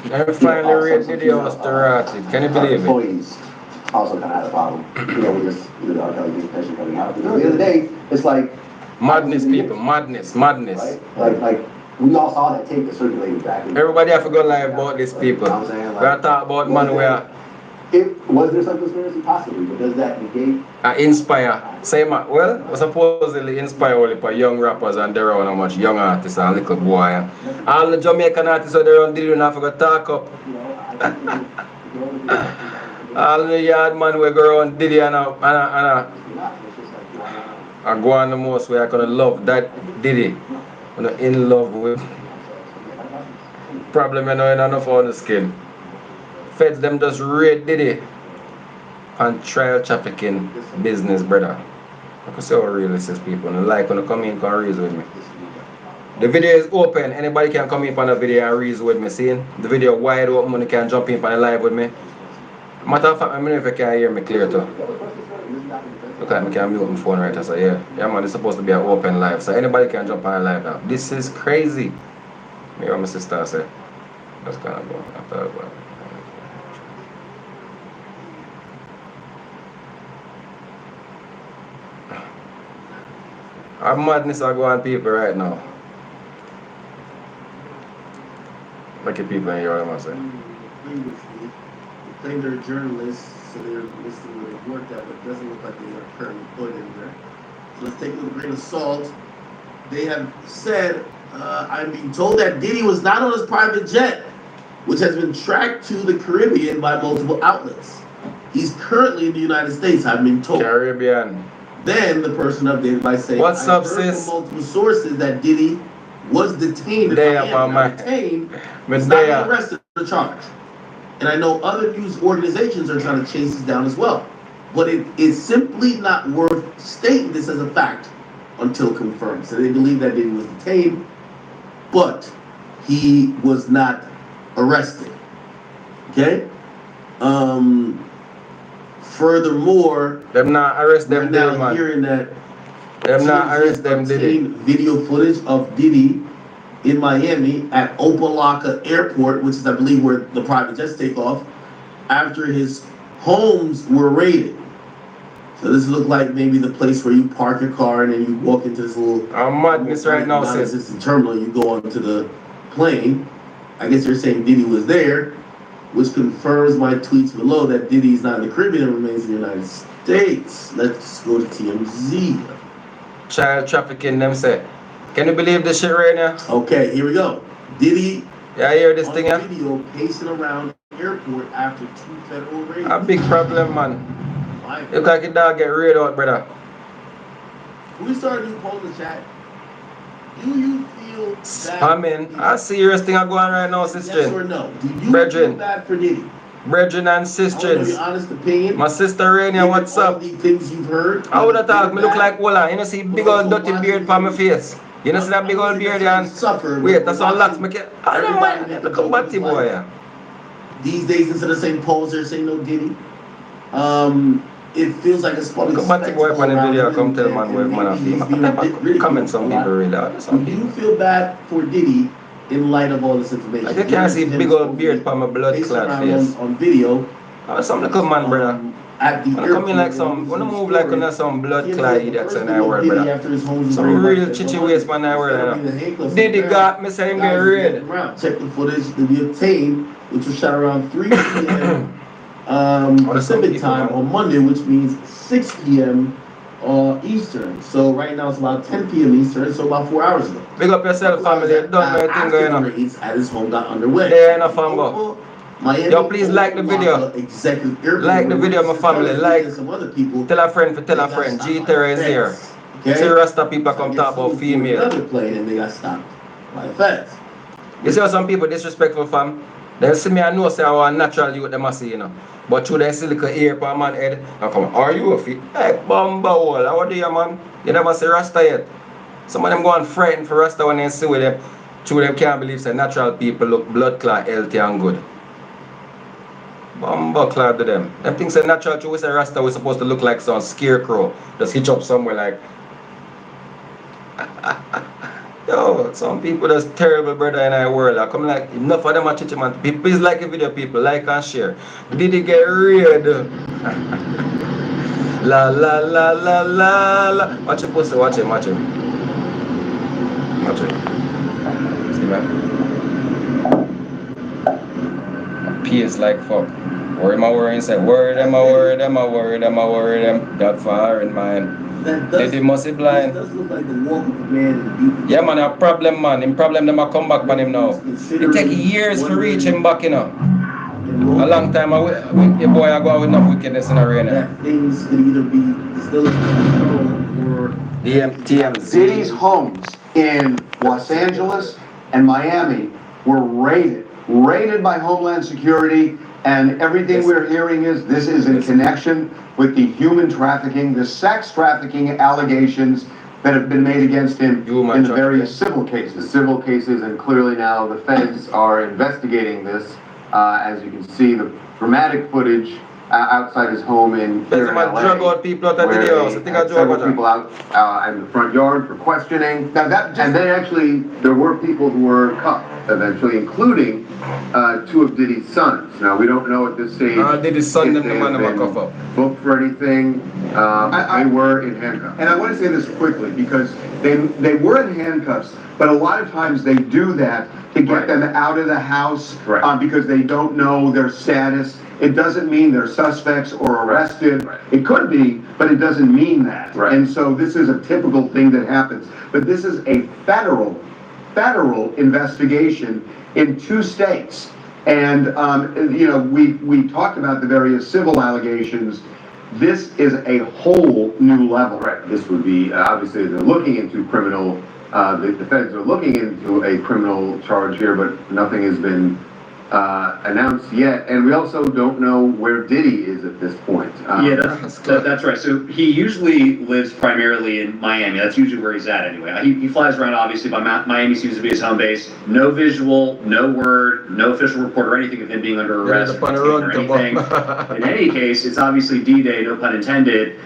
I finally read Diddy house to Rati. Can you believe it? Employees also kind of had a problem, with this, the R. Kelly pension coming out. Because at the end of the day, it's like madness, people, madness, madness. Right? Like we all saw that tape that circulated back. Everybody have to go live about these people. You know what I'm saying? We are talking about man where was there some conspiracy? Possibly, but does that negate? Inspire. Same, well, supposedly inspire only for young rappers and they're on how much young artists and little boy. All the Jamaican artists are there on Diddy and I forgot to talk up. All the yard man we go around Diddy and I go on the most way I gonna love that Diddy. I'm in love with. Problem you know, enough on the skin. Feds them just raid Diddy and trial trafficking business, brother. I can see how real this is, people. And like when you come in, can reason with me. The video is open. Anybody can come in on the video and reason with me. See? The video wide open. You can jump in on the live with me. Matter of fact, I don't know if you can hear me clear too. Look at me, can mute my phone right now. So yeah, man, it's supposed to be an open live. So anybody can jump on live now. This is crazy. Me and my sister say. That's kind of going after that. I'm madness are going on people right now. Like people in here, what am I saying? Previously, they claim they're journalists, so they're listing where they worked at, but it doesn't look like they are currently employed in there. So let's take it with a grain of salt. They have said, I'm being told that Diddy was not on his private jet, which has been tracked to the Caribbean by multiple outlets. He's currently in the United States, I've been told. Caribbean. Then the person updated by saying, "What's up, heard sis? from multiple sources that Diddy was detained. Detained, was not being arrested or charged. And I know other news organizations are trying to chase this down as well. But it is simply not worth stating this as a fact until confirmed. So they believe that Diddy was detained, but he was not arrested. Okay? Furthermore, them not arrest them, now man. Hearing that them not arrest them, Diddy. Video footage of Diddy in Miami at Opa-locka Airport, which is, I believe, where the private jets take off, after his homes were raided. So this looked like maybe the place where you park your car and then you walk into this little... I'm madness right now, sis. This is the terminal, you go onto the plane. I guess you're saying Diddy was there, which confirms my tweets below that Diddy is not in the Caribbean and remains in the United States. Let's go to TMZ. Child trafficking, them say. Can you believe this shit right now? Okay, here we go. Diddy, yeah, I hear this thing, yeah? Video pacing around airport after 2 federal raids. A big problem, man. Look like your dog get raided out, brother. We started a new poll in the chat. Do you feel bad? Spamming. A serious thing going on right now, sister. Yes or no? Do you feel bad for Diddy? Brethren and sisters. Honest opinion. My sister Rainia, what's up? The things you've heard. I would have thought me look like Walla. You know see big old dirty beard on my face. You know see that big old beard and wait, that's all locks me. I don't mind. Look at Batty boy. These days instead of saying polls, they're saying no Diddy. It feels like it's probably Batty boy on the video come tell man where man of comment some people really. Do you feel bad for Diddy in light of all this information? Like you can't see big old beard on my blood clot face. On video. Some little man, brother. When I come in like some, when I move like on some blood clot idiots in that world, brother. Some real chichi waste man in that world. Diddy got me saying get red. Check the footage that we obtained, which was shot around 3 p.m. Pacific time on Monday, which means 6 p.m. Eastern. So right now it's about 10 p.m. Eastern, so about 4 hours ago. Big up yourself, family. Don't know anything going on. Raids at his home got underway. There ain't no fambo. Yo, please like the video. Like the video, my family. Like, tell a friend for tell a friend. G-Terra is here. See Rasta people come talk about female. Another plane and they got stopped by the feds. You see how some people disrespectful, fam? They see me and know say I want natural youth them a see, you know. But through they see little ear per man head, I come, are you a fit? Hey, bumba hole, how do you, man? You never see Rasta yet. Some of them go and frighten for Rasta when they see with them. Through them can't believe say natural people look blood clot, healthy and good. Bumba clot to them. Them things say natural true, we say Rasta we're supposed to look like some scarecrow. Just hitch up somewhere like Yo, some people that's terrible, brother, in our world. I come like, enough of them are teaching, man. People is like a video, people, like and share. Did it get real? La la la la la la. Watch your pussy, watch him, watch him. Watch him. See, man? Peace like fuck. Worry my worry, say, worry them, I worry them, I worry them, I worry them. Got fire in mind. Diddy must be blind. That does look like the walk of a man in the deep. Yeah, man, a problem, man. Him problem, them a come back on him now. It take years to reach him back, you know. A long time, your boy I go out with enough wickedness in the arena. That things could either be still in control or... TMZ. Diddy's homes in Los Angeles and Miami were raided by Homeland Security, and everything we're hearing is this is in connection with the human trafficking, the sex trafficking allegations that have been made against him in the various civil cases. Civil cases, and clearly now the feds are investigating this. As you can see, the dramatic footage outside his home in There's my drug out people out at the house. I think I drug several people out in the front yard for questioning. Now that And then actually, there were people who were cuffed eventually, including two of Diddy's sons. Now, we don't know at this stage Diddy's son, if them they the man have them a been cuff up. booked for anything. They were in handcuffs. And I want to say this quickly because they were in handcuffs, but a lot of times they do that to get them out of the house because they don't know their status. It doesn't mean they're suspects or arrested. It could be, but it doesn't mean that. And so this is a typical thing that happens. But this is a federal investigation in 2 states. And, you know, we talked about the various civil allegations. This is a whole new level. This would be, obviously, they're looking into criminal, the feds are looking into a criminal charge here, but nothing has been announced yet, and we also don't know where Diddy is at this point. Yeah, that's right. So he usually lives primarily in Miami. That's usually where he's at anyway. He flies around, obviously, but Miami seems to be his home base. No visual, no word, no official report or anything of him being under arrest or anything. In any case, it's obviously D-Day, no pun intended.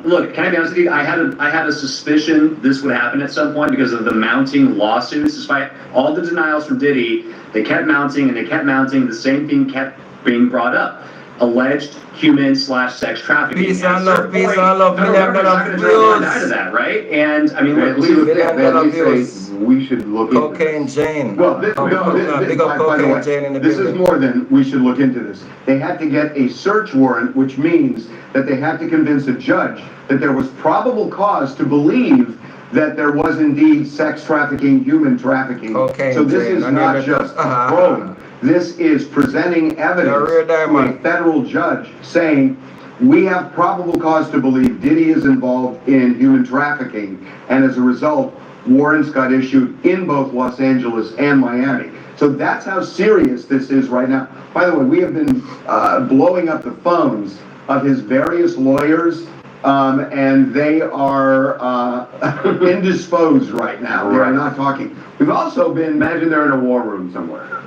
Look, can I be honest with you? I had a suspicion this would happen at some point because of the mounting lawsuits. Despite all the denials from Diddy, they kept mounting and they kept mounting. The same thing kept being brought up. Alleged human/sex trafficking. Peace and love, peace and love. $1 million views. Out of that, right? And I mean, we should look into Cocaine Jane. Well, big up Cocaine Jane in the building. This is more than we should look into this. They had to get a search warrant, which means that they had to convince a judge that there was probable cause to believe that there was indeed sex trafficking, human trafficking. So this is not just a probe. This is presenting evidence to a federal judge saying, we have probable cause to believe Diddy is involved in human trafficking, and as a result, warrants got issued in both Los Angeles and Miami. So that's how serious this is right now. By the way, we have been blowing up the phones of his various lawyers, and they are indisposed right now. They are not talking. We've also been, imagine they're in a war room somewhere.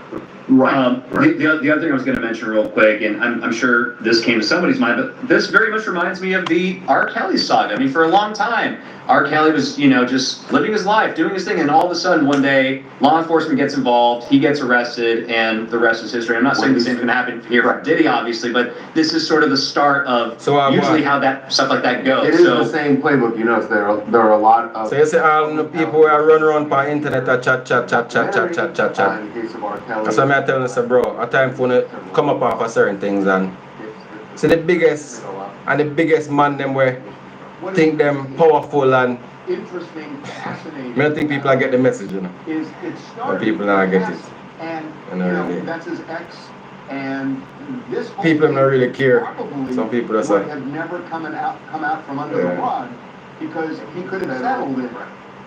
The other thing I was going to mention real quick, and I'm sure this came to somebody's mind, but this very much reminds me of the R. Kelly saga. I mean, for a long time, R. Kelly was, you know, just living his life, doing his thing, and all of a sudden, one day, law enforcement gets involved, he gets arrested, and the rest is history. I'm not saying the same thing going to happen here for Diddy, obviously, but this is sort of the start of usually how that stuff like that goes. It is the same playbook, you know. There are a lot of. So you see all the people who are run around by internet and chat. In case of R. Kelly. That's why I'm telling you, bro, a time for to come up off of certain things and see the biggest man them where think them powerful and Interesting, fascinating. I don't think people get the message, you know. It started people not get it. And you know, that's his ex, and this whole people don't really care. Some people are would have never come out from under the rug because he could have settled it,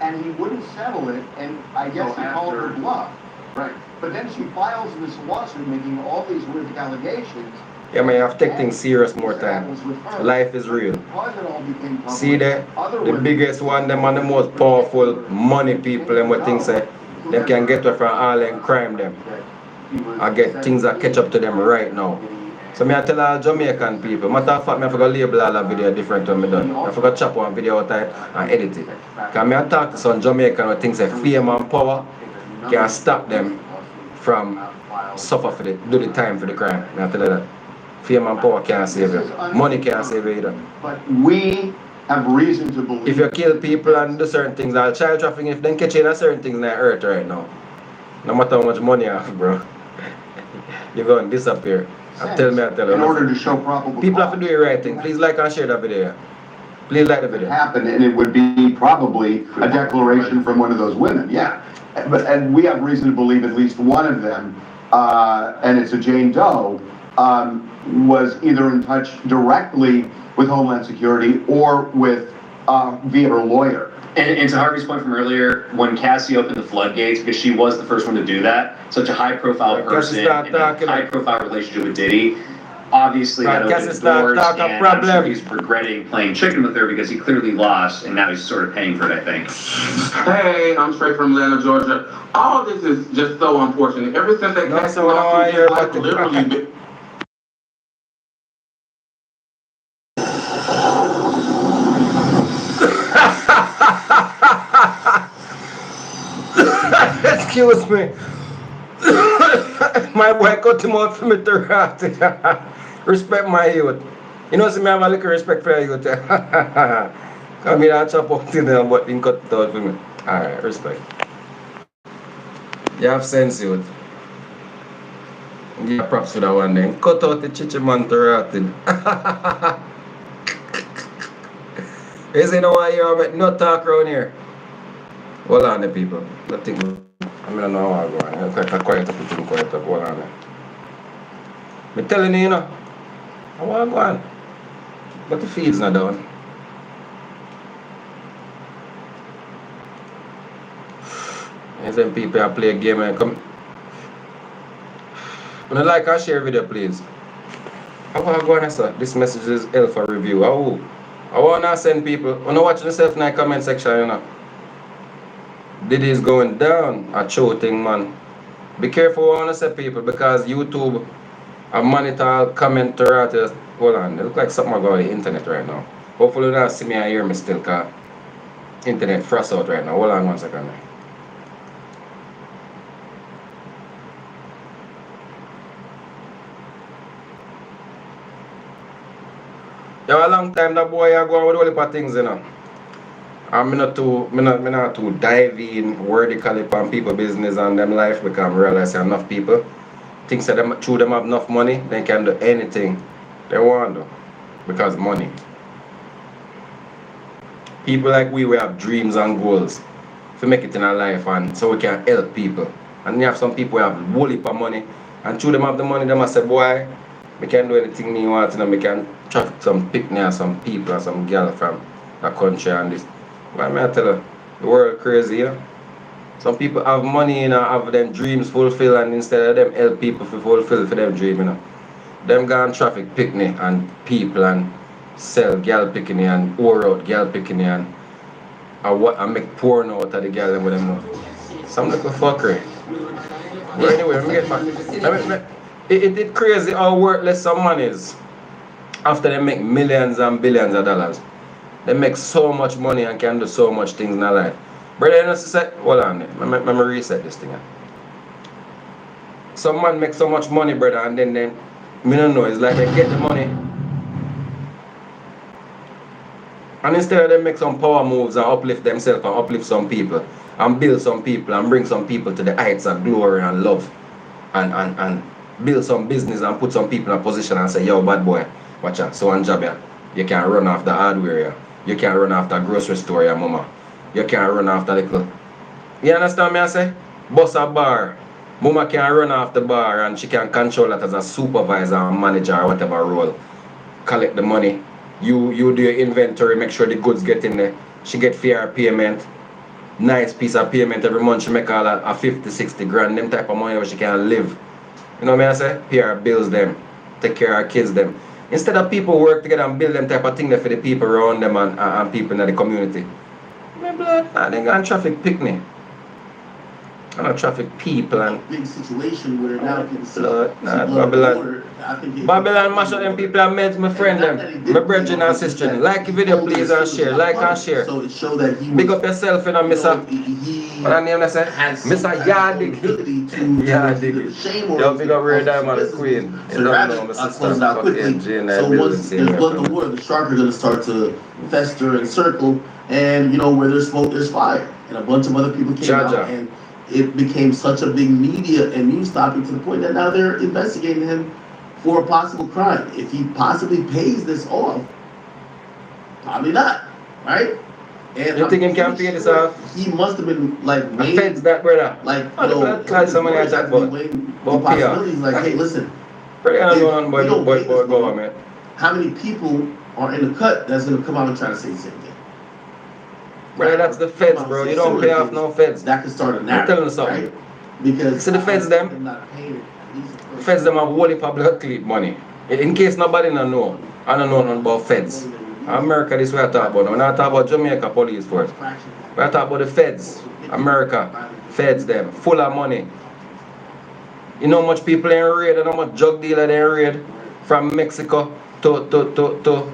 and he wouldn't settle it, and I guess he called her bluff. Right. But then she files this lawsuit making all these weird allegations. Yeah, man, you have to take things serious more time. Life is real. See the biggest one, them and the most powerful money people and what things say, them can get away from all them crime them. I get things that catch up to them right now. So I tell all Jamaican people, matter of fact, I forgot to label all the video different when I done. I forgot to chop one video out and edit it. Because I talk to some Jamaican who thinks that fame and power can stop them from suffer for do the time for the crime. I tell you that. Fame and power can't save you. Money can't save you either. But we have reason to believe. If you kill people and do certain things, like child trafficking, if they catch you in certain things in the earth right now, no matter how much money you have, bro, you're going to disappear. I tell you. In order to show probable people have to do the right thing. Please like and share that video. Please like the video. Happen, and it would be probably a declaration from one of those women. Yeah, and we have reason to believe at least one of them, and it's a Jane Doe, was either in touch directly with Homeland Security or with via her lawyer. And to Harvey's point from earlier, when Cassie opened the floodgates, because she was the first one to do that, such a high-profile person in a high-profile relationship with Diddy, obviously that opened the doors, and I'm sure he's regretting playing chicken with her because he clearly lost, and now he's sort of paying for it, I think. Hey, I'm straight from Atlanta, Georgia. All this is just so unfortunate. Ever since that Cassie lawsuit, I've literally been... Excuse me. My boy cut him out for me to rat. Respect my youth. You know, see me have a little respect for your youth. Come here and chop up to them, but he cut it out for me. Alright, respect. You have sense, youth. Give props for that one then. Cut out the chichi man to rat. You see, no why you have no talk around here. Hold on, the people. I don't know how I go on. It's like a quiet up, put quiet up. Hold on. I'm telling you, you know. I want to go on. But the feed's not down. And then people that play a game and come. When I like and share video, please. I want to go on, sir. This message is L for review. I want to send people. When I watch yourself in the comment section, you know. Diddy is going down a show thing, man. Be careful what I want to say, people, because YouTube a monitor comment to writers. Hold on, it looks like something going on the internet right now. Hopefully you don't see me and hear me still, because internet frost out right now. Hold on 1 second. Yeah, a long time that boy I go on with all the things, you know. I'm not too dive in vertically on people business and them life because I realize enough people think that them through them have enough money, they can do anything they want to because money. People like we have dreams and goals to make it in our life and so we can help people. And you have some people who have a whole heap of money and through them have the money, they must say, boy, we can do anything me want and we can traffic some picnic and some people and some girl from the country and this. Why may I tell you, the world crazy, you know? Some people have money, you know, have them dreams fulfilled and instead of them help people to fulfill for them dream, you know. Them go on traffic picnic and people and sell girl picking and pour out girl picking and make porno out of the girl with them know. Some little fuckery. But anyway, let me get back. It's crazy how worthless some man is after they make millions and billions of dollars. They make so much money and can do so much things in their life. Brother, you know, hold on, let me reset this thing. Some man make so much money, brother, and then me don't know, it's like they get the money. And instead of them make some power moves and uplift themselves and uplift some people and build some people and bring some people to the heights of glory and love and build some business and put some people in a position and say, yo, bad boy, watch out, so one job here. You can't run after hardware here. You can't run after grocery store here, mama. You can't run after little. You understand me I say? Boss a bar. Mama can run off the bar and she can control that as a supervisor or manager or whatever role. Collect the money. You do your inventory, make sure the goods get in there. She get fair payment. Nice piece of payment every month. She make all a 50, 60 grand. Them type of money where she can live. You know what I say? Pay her bills them. Take care of her kids them. Instead of people work together and build them type of thing for the people around them and people in the community. My blood, they go on traffic picnic. I don't traffic people and big situation where now people see Babylon. Babylon mash up them people and meds, my friend them. My brethren and sister. Like the video please and share. Like and share. So it showed that he big up yourself, you know, Mr. What I name I say? Mr. Yardig. Yardig. Yo, big up Ray Diamond, the Queen. You don't know my sister. Fucking Jane, so once there's blood in the water, the shark are gonna start to fester and circle, and you know where there's smoke, there's fire. And a bunch of other people came out, and it became such a big media and news topic to the point that now they're investigating him for a possible crime. If he possibly pays this off, probably not, right? And you think he can pay this off? He must have been like made, feds that brother. Like you know, somebody I talk about possibilities. Like, hey, listen, government. How many people are in the cut that's gonna come out and try to say the same thing? Bro, that's the feds, bro. You don't pay off no feds. That could start a narrative. I'm telling you something. Right? Because see the feds them. Feds them have wholly public clip money. In case nobody don't know, I don't know nothing about feds. America, this is what I talk about. When I talk about Jamaica police force, we talk about the feds. America, feds them, full of money. You know how much people in raid and how much drug dealer they raid from Mexico to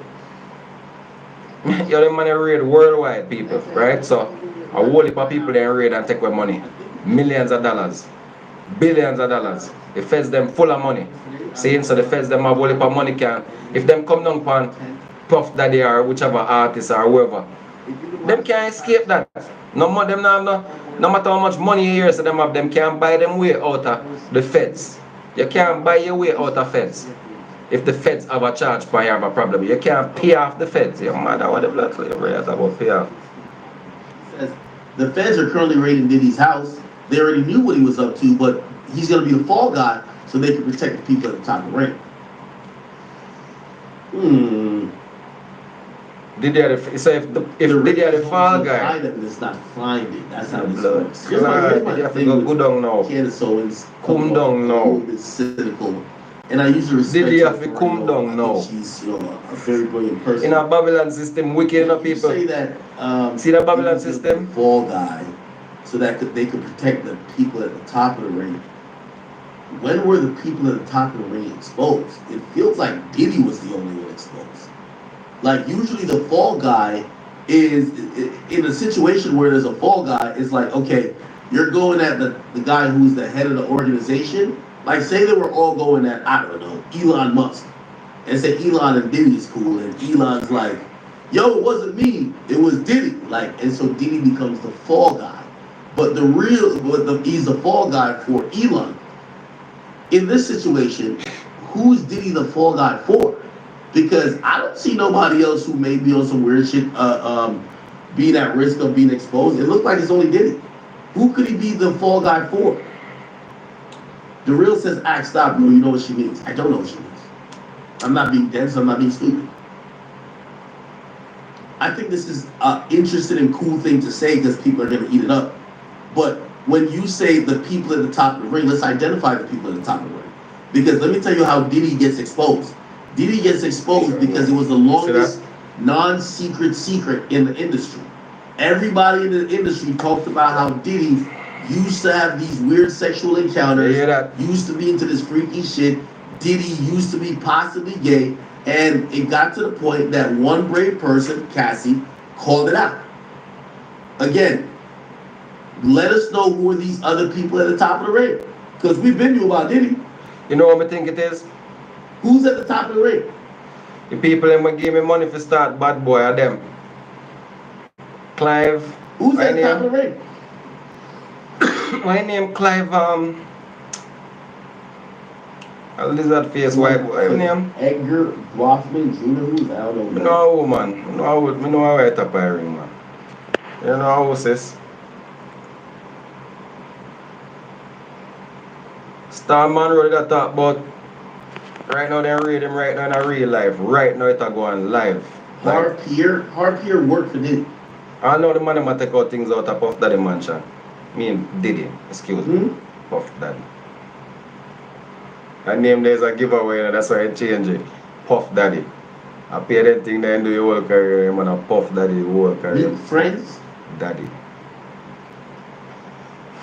you know, them money raid worldwide people, right? So a whole heap of people they raid and take away money. Millions of dollars. Billions of dollars. The feds them full of money. Saying so the feds them have a whole heap of money can. If them come down upon Puff Daddy or whichever artist or whoever, them can't escape that. No more them no matter how much money you hear so them have, them can't buy them way out of the feds. You can't buy your way out of feds. If the feds have a charge for you have a problem, you can't pay off the feds. You matter what the blood slavery is about pay off. The feds are currently raiding Diddy's house. They already knew what he was up to, but he's gonna be the fall guy so they can protect the people at the top of the ring. Did they have so if Diddy had the fall guy? It's not finding. That's how this works. You have to go down now. Come down now. It's cynical. And I usually respect Diddy have to come down now. She's, you know, a very brilliant person. In a Babylon system, wicked enough people. Say that, see the Babylon system? Fall guy, so that they could protect the people at the top of the ring. When were the people at the top of the ring exposed? It feels like Diddy was the only one exposed. Like usually the fall guy is in a situation where there's a fall guy. It's like, okay, you're going at the guy who's the head of the organization. Like say they were all going at, I don't know, Elon Musk. And say Elon and Diddy's cool. And Elon's like, yo, it wasn't me. It was Diddy. Like, and so Diddy becomes the fall guy. But he's the fall guy for Elon. In this situation, who's Diddy the fall guy for? Because I don't see nobody else who may be on some weird shit being at risk of being exposed. It looks like it's only Diddy. Who could he be the fall guy for? The real says, act, stop, bro. You know what she means. I don't know what she means. I'm not being dense. I'm not being stupid. I think this is an interesting and cool thing to say because people are going to eat it up. But when you say the people at the top of the ring, let's identify the people at the top of the ring. Because let me tell you how Diddy gets exposed. Diddy gets exposed because it was the longest non-secret secret in the industry. Everybody in the industry talked about how Diddy used to have these weird sexual encounters, used to be into this freaky shit. Diddy used to be possibly gay, and it got to the point that one brave person, Cassie, called it out. Again, let us know who are these other people at the top of the ring, because we've been to about Diddy. You know what I think it is? Who's at the top of the ring? The people that give me money for start Bad Boy are them. Clive. Who's at the top of the ring? My name Clive, a lizard face white boy. My name? Edgar Rothman Jr. Who's I don't know. I know a woman. I know how I top of ring, man. You know how sis. Starman Road that talk about right now they read him right now in a real life. Right now it's going live. Harpier worked for Diddy. I know the man that take out things out of Puff Daddy Mansion. Diddy, excuse me. Puff Daddy. Her name there is a giveaway, and that's why I change it. Puff Daddy. I pay that thing that do your whole career, I'm gonna Puff Daddy whole career. Meet friends? Daddy.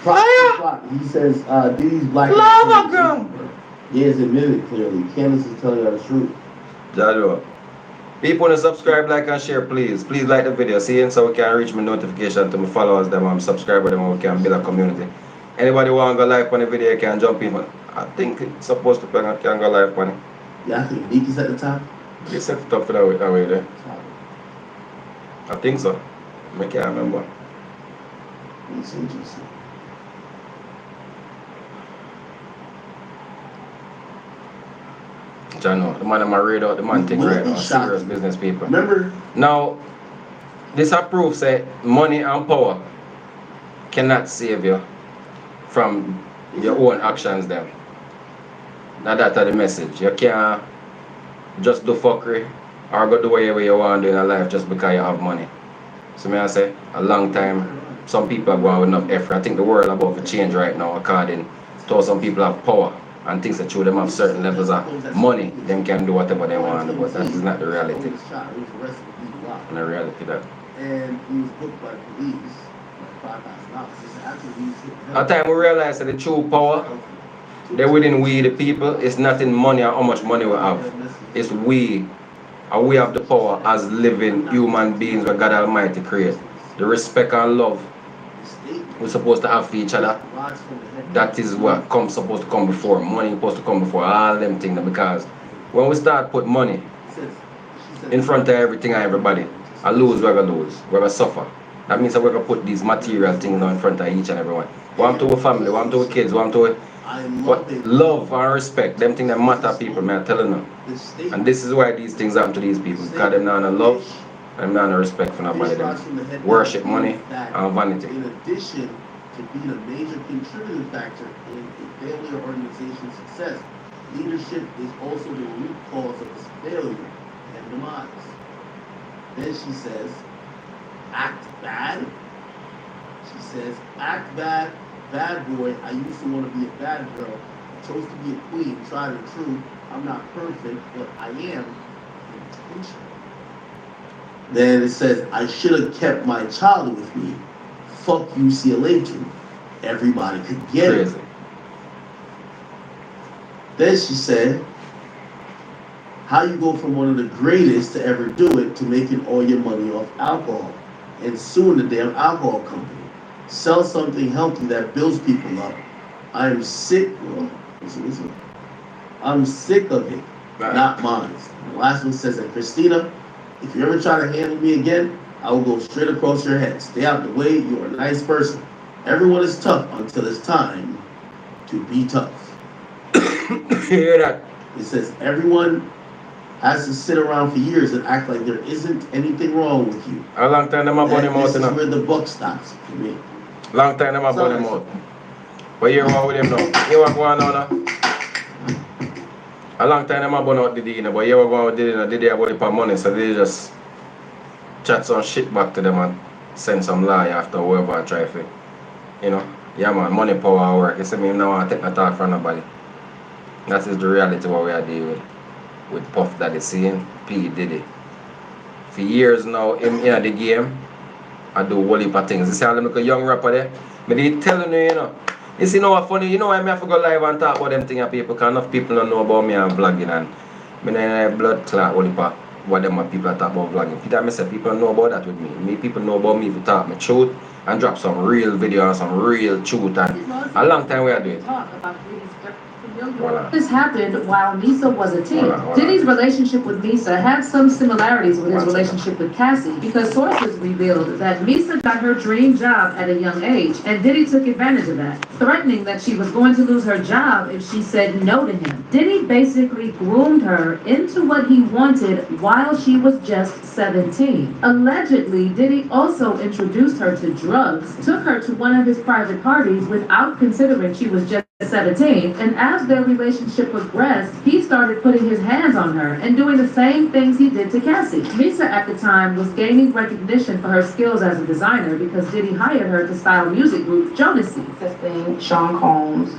He says, Diddy's black. Lava girl. He has admitted clearly. Candace is telling you the truth. Jalo. People want to subscribe, like, and share, please. Please like the video. See, and so we can reach my notification to my followers, them, and subscribe them, and we can build a community. Anybody want to go live on the video, can jump in. I think it's supposed to be can go live on it. Yeah, I think Meek is at the top. It's set it up for that way there. I think so. I can't remember. It's interesting. Jano, the man I'm read out the man thing right now. Serious business people. Remember? Now, this approves that money and power cannot save you from your own actions them. Now that's the message. You can't just do fuckery or go do whatever you want to do in life just because you have money. So may I say, a long time, some people are going with enough effort. I think the world about to change right now according to some people have power and things that show them have certain levels of money, them can do whatever they want, but that is not the reality. And the reality that. And he was booked by police, like $5,000. At the time we realized that the true power, they within we the people, it's not in money or how much money we have. It's we. And we have the power as living human beings where God Almighty created. The respect and love we're supposed to have for each other. That is what supposed to come before. Money is supposed to come before all them things, because when we start put money in front of everything and everybody, I lose, we're gonna lose, we're gonna suffer. That means that we're gonna put these material things in front of each and everyone. One to a family, one to a kids, one to a love and respect, them things that matter people, man, I'm telling them. And this is why these things happen to these people, because they're not love and not respect for nobody. Them worship money and vanity. In addition to being a major contributing factor in a family or organization's success, leadership is also the root cause of its failure and demise. Then she says, act bad. She says, act bad, bad boy. I used to want to be a bad girl. I chose to be a queen, tried and true. I'm not perfect, but I am intentional. Then it says, I should have kept my child with me. Fuck you, CLA too. Everybody could get it. Then she said, how you go from one of the greatest to ever do it to making all your money off alcohol and suing the damn alcohol company. Sell something healthy that builds people up. I am sick. Listen. I'm sick of it, not mine. The last one says that, Christina, if you ever try to handle me again, I will go straight across your head. Stay out the way. You are a nice person. Everyone is tough until it's time to be tough. Hear that? It says everyone has to sit around for years and act like there isn't anything wrong with you. A long time them about them out. This is where the buck stops for me. Long time them about them out. But you're one with them now. You want to go on now? A long time them about out Diddy, but you were going with Diddy, Diddy about it for money, so they just chat some shit back to them and send some lie after whoever I try for. You know? Yeah man, money, power, work. You see me now I take my talk from nobody. That is the reality what we are dealing with Puff Daddy seeing P Diddy. For years now in the game, I do a whole heap of things. You see how I look a young rapper there? But they telling you, you know. You see, what funny, you know why I have to go live and talk about them things people, because enough people don't know about me and vlogging, and I don't blood clot only part what them people talk about vlogging. Peter, I say people don't know about that with me. People know about me if you talk my truth and drop some real video and some real truth, and a long time we are doing. This happened while Misa was a teen. Diddy's relationship with Misa had some similarities with his relationship with Cassie, because sources revealed that Misa got her dream job at a young age, and Diddy took advantage of that, threatening that she was going to lose her job if she said no to him. Diddy basically groomed her into what he wanted while she was just 17. Allegedly, Diddy also introduced her to drugs, took her to one of his private parties without considering she was just 17, and as their relationship progressed, he started putting his hands on her and doing the same things he did to Cassie. Misa at the time was gaining recognition for her skills as a designer because Diddy hired her to style music group Jodeci. Assisting Sean Combs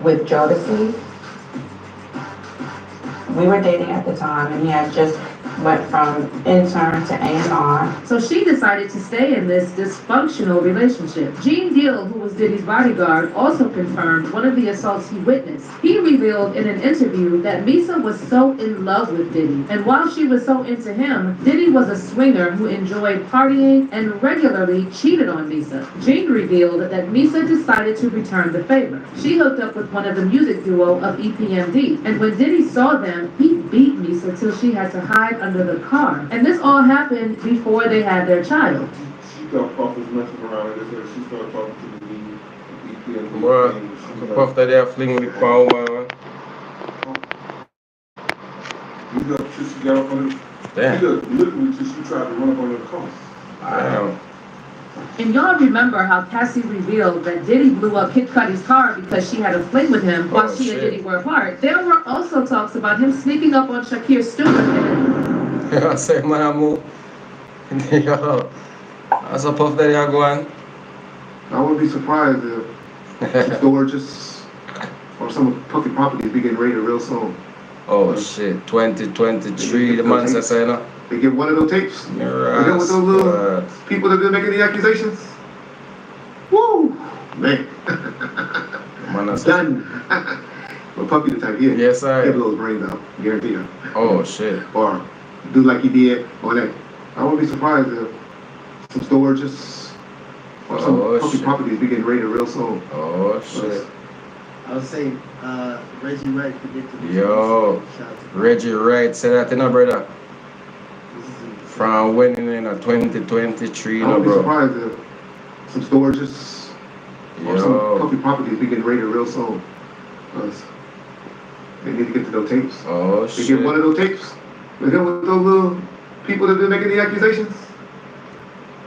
with Jodeci. We were dating at the time, and he had just went from intern to A&R. So she decided to stay in this dysfunctional relationship. Gene Gill, who was Diddy's bodyguard, also confirmed one of the assaults he witnessed. He revealed in an interview that Misa was so in love with Diddy, and while she was so into him, Diddy was a swinger who enjoyed partying and regularly cheated on Misa. Gene revealed that Misa decided to return the favor. She hooked up with one of the music duo of EPMD, and when Diddy saw them, he beat Misa till she had to hide under the car. And this all happened before they had their child. She got Puff was messing around with her. She started talking to the EPMD. Well, Puff that they fling with power. You got she got up on the. Damn. She got literally till she tried to run up on the car. Damn. And y'all remember how Cassie revealed that Diddy blew up Kid Cudi's car because she had a fling with him while she and Diddy were apart. There were also talks about him sneaking up on Shakir's studio. Yeah, say man, I move. Yo, that's a Puff that y'all going. I wouldn't be surprised if Gorgeous or some of Puffy properties be getting raided real soon. Oh shit, 2023, the man says so, you know. They get one of those tapes. You know with those little people that been making the accusations? Woo! Man. Done. But Puffy the type, yeah. Yes, sir. He'll blow his brains out. Guarantee you. Oh shit. Or do like he did on that. I wouldn't be surprised if some Gorgeous or some Puffy properties be getting raided real soon. Oh shit. I would say Reggie Wright predicted this. Yo, Reggie Wright said that, you know, brother. From winning in a 2023, I wouldn't be surprised if some Gorgeous or some Puffy properties be getting raided real soon. Because they need to get to those tapes. Oh they shit. They get one of those tapes. They get with those little people that been making the accusations.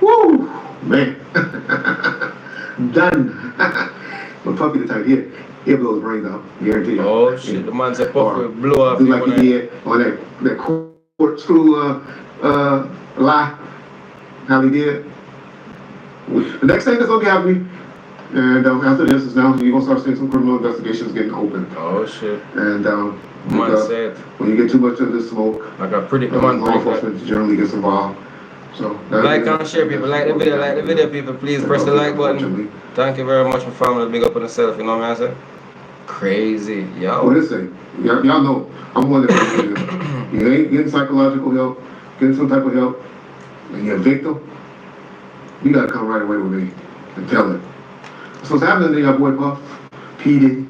Woo! Man. Done. But Puffy the type, he'll blow his brains out. Guarantee you. Oh shit, the man said Puffy will blow up. Do like he did on that court school lie. How he did. The next thing that's gonna be happening, and after this is now you're gonna start seeing some criminal investigations getting open. Oh shit. And man said when you get too much of this smoke, like I predict law enforcement generally gets involved. So like and share, people. Like the video, people. Please press the like button. Thank you very much for following. Big up on yourself. You know what I'm saying? Crazy, yo. What is it? Y'all know I'm one that you ain't getting psychological help, getting some type of help, and you're a victim. You gotta come right away with me and tell it. So what's happening to your boy Puff, P. Diddy,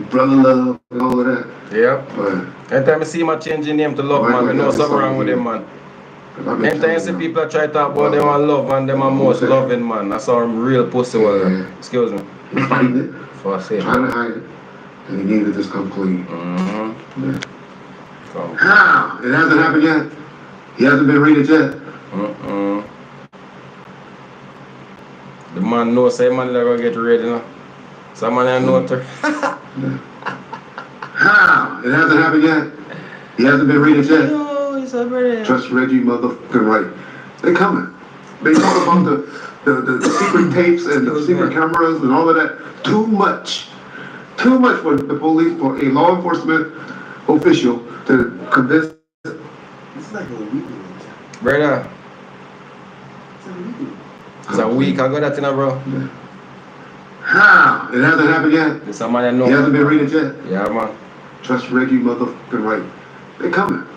Brother Love, and all of that. Yep. But every time I see my changing name to Love, man, I know something wrong with him, man. Anytime I see people try to talk about them on love, man, them are most loving, man. I saw him real pussy, excuse me. He's fighting it, for sake. trying to hide it, and he needed to just come clean. How? It hasn't happened yet. He hasn't been raided yet. The man knows, say man they're gonna get ready, you know. Some man know to. How? It hasn't happened yet. He hasn't been raided yet. Trust Reggie motherfucking right. They coming. They talk about the secret tapes and the secret cameras and all of that. Too much. Too much for the police, for a law enforcement official to convince. It's like a week ago. Brother. It's a week ago that thing, bro. How? It hasn't happened yet. There's somebody I know. He hasn't been raided yet. Yeah, man. Trust Reggie motherfucking right. They coming.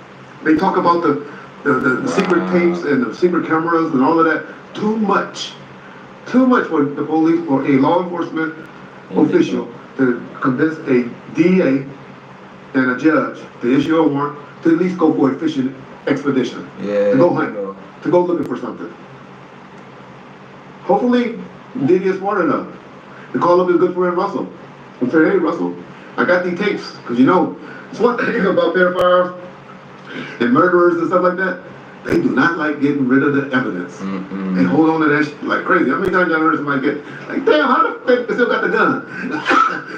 They talk about the secret tapes and the secret cameras and all of that. Too much. Too much for the police, for a law enforcement official to convince a DA and a judge to issue a warrant to at least go for a fishing expedition. Yeah. To go hunt, to go looking for something. Hopefully, Diddy is smart enough to call up his good friend Russell and say, hey Russell, I got these tapes, because you know, it's one thing about pedophiles and murderers and stuff like that. They do not like getting rid of the evidence. They hold on to that shit like crazy. How many times y'all heard somebody get like, damn, how the fuck they still got the gun?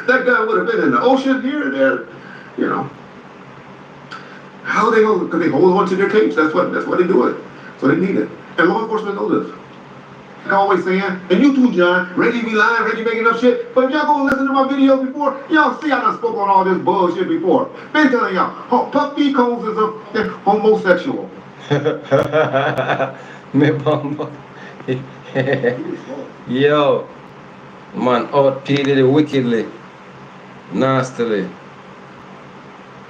That gun would have been in the ocean here and there, you know. How they hold? Because they hold on to their tapes. That's why they do it. So they need it. And law enforcement knows this. I'm always saying, and you too, John, Reggie be lying, Reggie making up shit. But if y'all go listen to my videos before, y'all see I done spoke on all this bullshit before. Been telling y'all, Puffy Combs is a homosexual. Me bumbo. Yo, man, out P Diddy wickedly, nastily.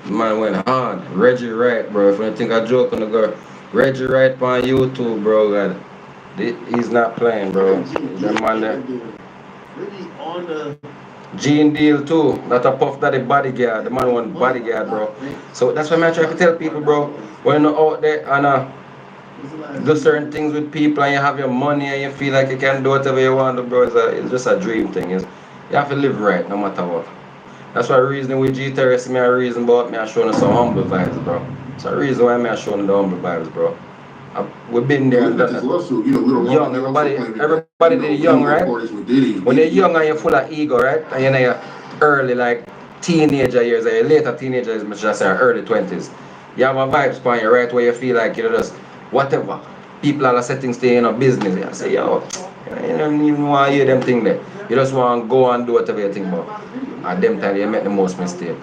Man went hard. Reggie Wright, bro. If you think I joke on the girl, Reggie Wright on YouTube, bro. God, he's not playing, bro. That man there. Really on the Gene Deal too. That a Puff Daddy bodyguard. The man want bodyguard, bro. So that's why I try to tell people, bro. When you're out there and do certain things with people and you have your money and you feel like you can do whatever you want to, bro, it's just a dream thing. You have to live right no matter what. That's why the reason with G-Terra see me a reason about me showing some humble vibes, bro. It's a reason why I'm showing the humble vibes, bro. We've been there. Young, everybody did young, right? When you're young and you're full of ego, right? And you're in your early, like, teenager years, or your later teenager years, much just say early 20s. You have a vibes on you, right? Where you feel like, just whatever. People are setting stay in a business. You say, yo, you don't even want to hear them thing there. You just want to go and do whatever you think about. At them time, you make the most mistake.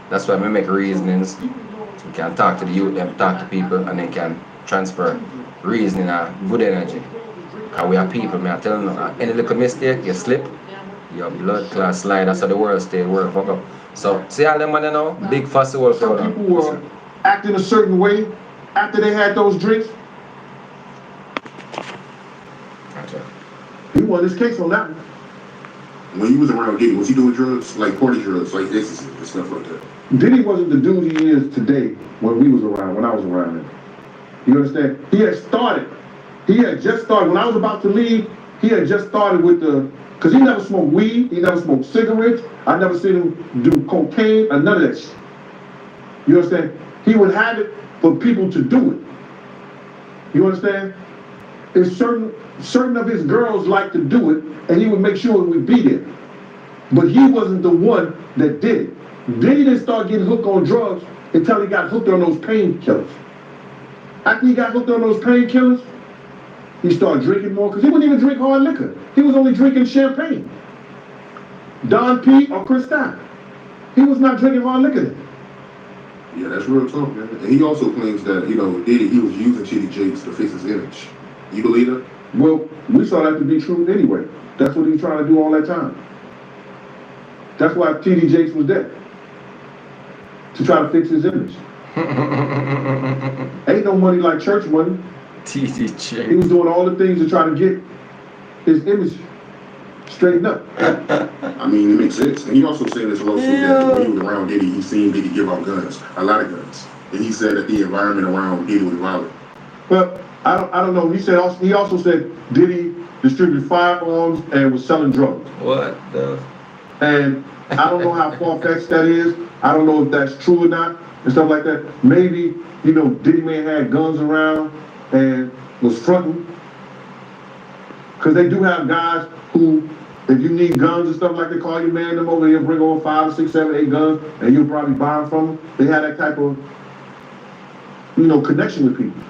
That's why we make reasonings. So you can talk to the youth, them talk to people, and they can transfer reasoning and good energy. Because we are people, I tell you, any little mistake, you slip, your blood class slide, that's how the world stay, the world fuck up. So, see all them money now? Big fussy world. Some people were acting a certain way after they had those drinks. Gotcha. He won his case on that one. When you was around Diddy, was he doing drugs, like party drugs, like ecstasy and stuff like that? Diddy wasn't the dude he is today when we was around, when I was around him. You understand? He had just started, when I was about to leave, he had just started with because he never smoked weed, he never smoked cigarettes, I never seen him do cocaine or none of that shit. You understand? He would have it for people to do it. You understand? It's certain of his girls like to do it, and he would make sure it would be there. But he wasn't the one that did it. Then he didn't start getting hooked on drugs until he got hooked on those painkillers. After he got hooked on those painkillers, he started drinking more, because he wouldn't even drink hard liquor. He was only drinking champagne. Don P or Cristal. He was not drinking hard liquor then. Yeah, that's real talk, man. And he also claims that, Diddy, he was using T.D. Jakes to fix his image. You believe that? Well, we saw that to be true anyway. That's what he was trying to do all that time. That's why T.D. Jakes was there. To try to fix his image. Ain't no money like church money. T.D. Jakes. He was doing all the things to try to get his image straightened up. I mean, it makes sense. And he also said in his lawsuit that when he was around Diddy, he seen Diddy give out guns, a lot of guns. And he said that the environment around Diddy was violent. Well, I don't know. He also said Diddy distributed firearms and was selling drugs. What the? And I don't know how far-fetched that is. I don't know if that's true or not and stuff like that. Maybe, Diddy Man had guns around and was fronting. Because they do have guys who, if you need guns and stuff like that, call your man them over, he'll bring over 5, 6, 7, 8 guns, and you'll probably buy them from them. They have that type of, connection with people.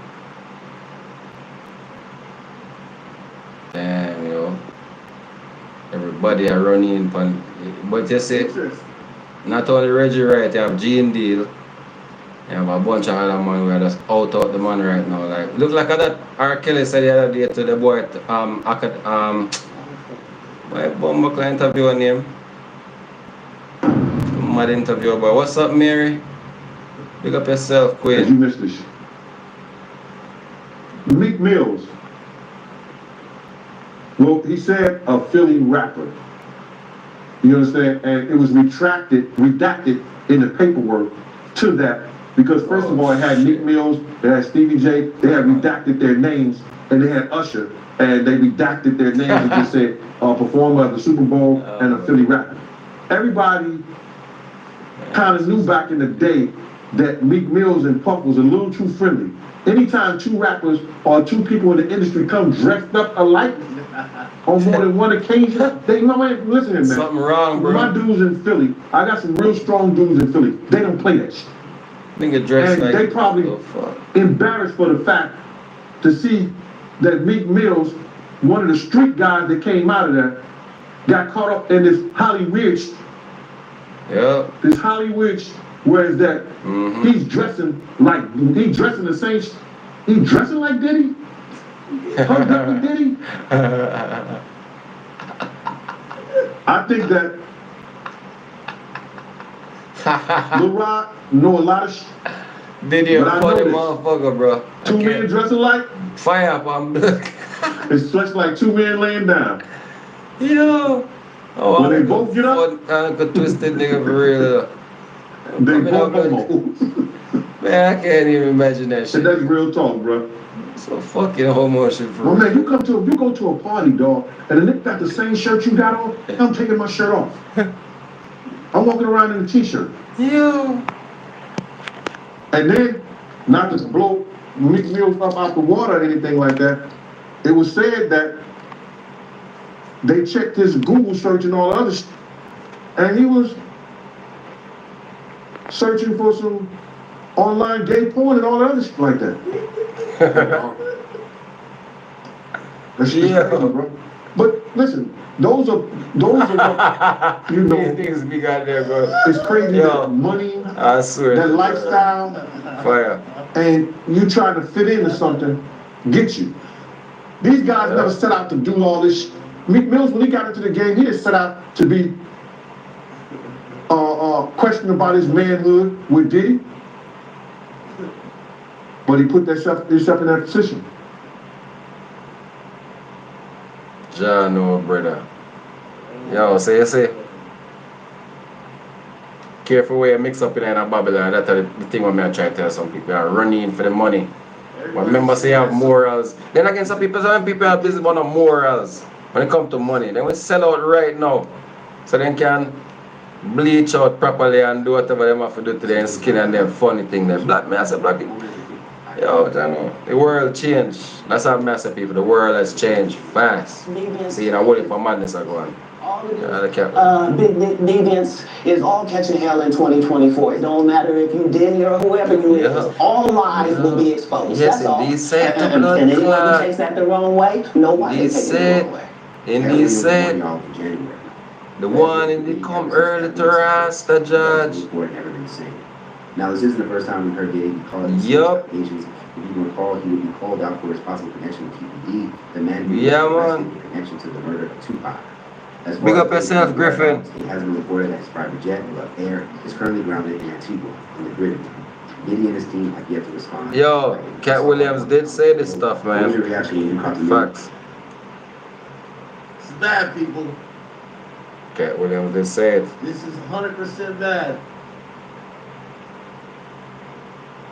Damn, yo. Everybody are running, but you see, not only Reggie Wright, you have Gene Deal, you have a bunch of other man who are just out the money right now. Like, look like that R. Kelly said the other day to the boy, my bumbuckle interviewer name. Mad interview, but what's up, Mary? Big up yourself, Queen. You missed this. Meek Mills. Well, he said a Philly rapper. You understand? And it was redacted in the paperwork to that, because first of all, it had Meek Mills, it had Stevie J, they had redacted their names, and they had Usher, and they redacted their names and just said performer of the Super Bowl and a Philly rapper. Everybody kind of knew back in the day that Meek Mills and Puff was a little too friendly. Anytime two rappers or two people in the industry come dressed up alike on more than one occasion, they listen, man. Something wrong, bro. My dudes in Philly, I got some real strong dudes in Philly. They don't play that shit. Nigga dressed and like they probably embarrassed for the fact to see that Meek Mills one of the street guys that came out of there got caught up in this Hollywood. Yeah. This Hollywood, whereas that he's dressing the same. He dressing like Diddy. Hugged up with Diddy. I think that Lil Rod know a lot of Diddy a funny motherfucker, bro. Two men dressing like fire up on it's just like two men laying down. Yo. Oh, when they both get up, Uncle Twisted nigga for real. They both homos. Man, I can't even imagine that shit. And that's real talk, bro. So fucking homo shit for real. Man, you go to a party, dog, and the nigga got the same shirt you got on, I'm taking my shirt off. I'm walking around in a t-shirt. Yo. And then, not to blow Meek Mill up out the water or anything like that, it was said that they checked his Google search and all the other shit, and he was searching for some online gay porn and all the other shit like that. That's just crazy, bro. But listen, those are what, you know, things we got there, bro. It's crazy that money, I swear, that lifestyle, fire, and you trying to fit into something, get you. These guys never set out to do all this shit. Meek Mills, when he got into the game, he didn't set out to be questioned about his manhood with Diddy. But he put himself in that position. John, no, brother. Yo, say. Careful where you mix up in Babylon. That's the thing what I try to tell some people. Are running for the money. But remember, say you have morals. Then again, some people have business about no morals. When it comes to money, then we sell out right now. So they can bleach out properly and do whatever they have to do to their skin and their funny thing. They black me, I say black people. Yo, you know, the world changed. That's how I say people, the world has changed fast. See, you know, what if a madness are going? Big deviance is all catching hell in 2024. It don't matter if you Diddy or whoever you is. All lies will be exposed. Yes, that's all. And anyone who takes that the wrong way, nobody takes it the wrong way. Indeed said, the one in the come early to harass the judge. Now, this isn't the first time we've heard Diddy be called in allegations. If you recall, he would be called out for his possible connection with PPD, the man who was in connection to the murder of Tupac. Big up yourself, Griffin. It has been reported that his private jet, Love Air, is currently grounded in Antigua, in the grid. Diddy and his team have yet to respond. Yo, Cat Williams did say this stuff, man. What was your reaction when you caught the facts? It's bad, people. Cat Williams did say it. This is 100% bad.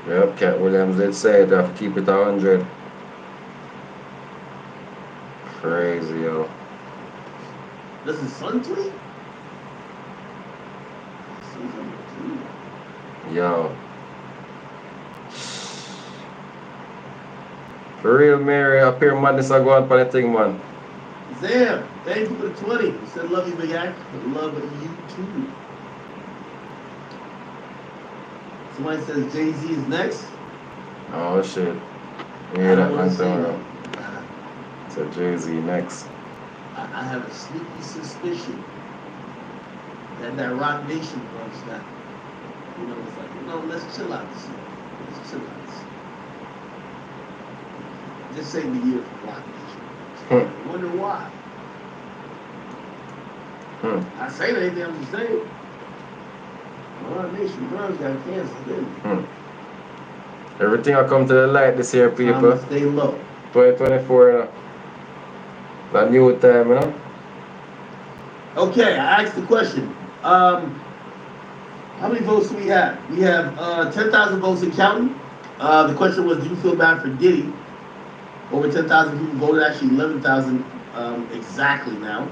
Yep, Cat Williams did say it. I have to keep it 100. Crazy, yo. This is Sun tweet? Yo. For real, Mary, up here, madness are going for the thing, man. Zam, thank you for the 20. You said love you, Big Act. Love you too. Somebody says Jay-Z is next. Oh, shit. Yeah, that man thing. Said Jay-Z next. I have a sneaky suspicion that Rock Nation bunch that, you know, it's like, you know, let's chill out this year. Let's chill out this year. Just save the year for Rock Nation. I wonder why. I say that anything, I'm just saying. Rock Nation Burns got canceled, didn't it? Everything will come to the light this year, people. Stay low. 2024, you know. A new time, you know? Okay, I asked the question. How many votes do we have? We have 10,000 votes in counting. The question was, do you feel bad for Diddy? Over 10,000 people voted, actually 11,000 exactly now.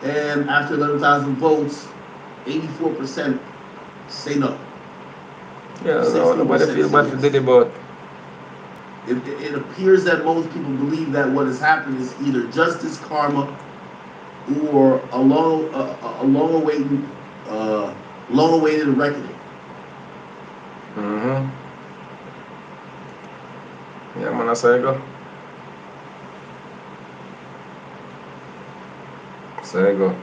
And after 11,000 votes, 84% say no. Yeah, no, nobody feel bad for Diddy, but it appears that most people believe that what has happened is either justice, karma, or a long-awaited reckoning. Yeah, man, that's how you go. So there you go.